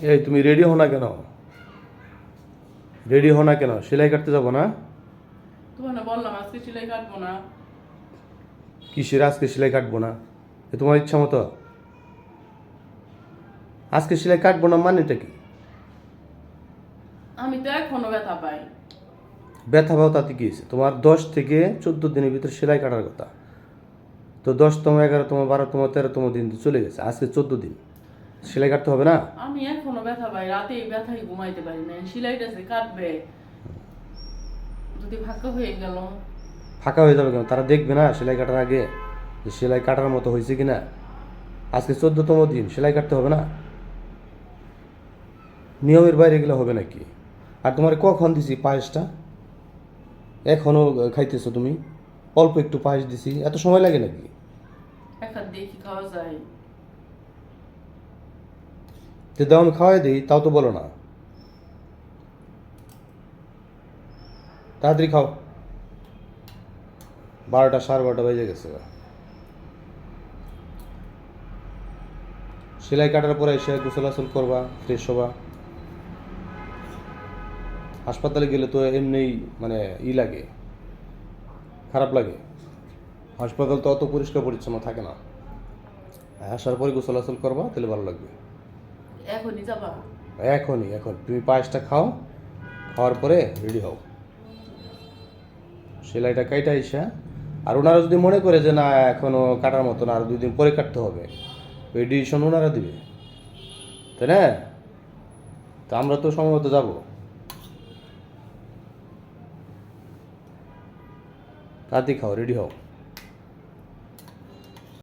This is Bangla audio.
এই তুমি রেডি হো না কেন? রেডি হো না কেন? সেলাই কাটতে যাবো না? তোমার না বললাম আজকে সেলাই কাটবো না। কিসের আজকে সেলাই কাটবো না? এ তোমার ইচ্ছা মতো? আজকে সেলাই কাটবো না মানেটা কি? আমি তো এখনো ব্যথা পাই। ব্যথা পাও তাতে কি হয়েছে? তোমার 10 থেকে 14 দিনের ভিতরে সেলাই কাটার কথা। তো 10তম 11তম 12তম 13তম দিন তো চলে গেছে, আজকে 14 দিন। সেলাই কাটতে হবে না? আমি এখনো ব্যথা পাই, রাতে এই ব্যথায় ঘুমাইতে পারি না। সেলাইটা যে কাটবে, যদি ফাঁকা হয়ে গেল। ফাঁকা হয়ে যাবে কেন? তারা দেখবে না সেলাই কাটার আগে যে সেলাই কাটার মতো হয়েছে কিনা? আজকে 14তম দিন, সেলাই কাটতে হবে না? নিয়মের বাইরে গেলে হবে নাকি? আর তোমার কখন দিছি পায়েসটা? এখনও খাইতেছো তুমি? অল্প একটু পায়েস দিছি, এত সময় লাগে নাকি? এক হাত দিয়ে কি খাওয়া যায়? যে দাও আমি খাওয়াই দিই, তাও তো বলো না। তাড়াতাড়ি খাও, 12টা 12:30 বেজে গেছে। সেলাই কাটার পরে এসে গোসল আসল করবা, ফ্রেশ হবা। হাসপাতালে গেলে তো এমনিই মানে লাগে, খারাপ লাগে। হাসপাতাল তো অত পরিষ্কার পরিচ্ছন্ন থাকে না। আসার পরে গোসল আসল করবা, তাহলে ভালো লাগবে। এখনই যাবা? এখনই, এখন তুমি পায়েসটা খাও, খাওয়ার পরে রেডি হও। সেলাইটা কাইটা আইসা, আর ওনারা যদি মনে করে যে না এখনও কাটার মতো না, আর 2 দিন পরে কাটতে হবে, ওই ডিসিশন ওনারা দিবে, তাই না? তা আমরা তো সময় মতো যাবো। তাড়াতাড়ি খাও, রেডি হও।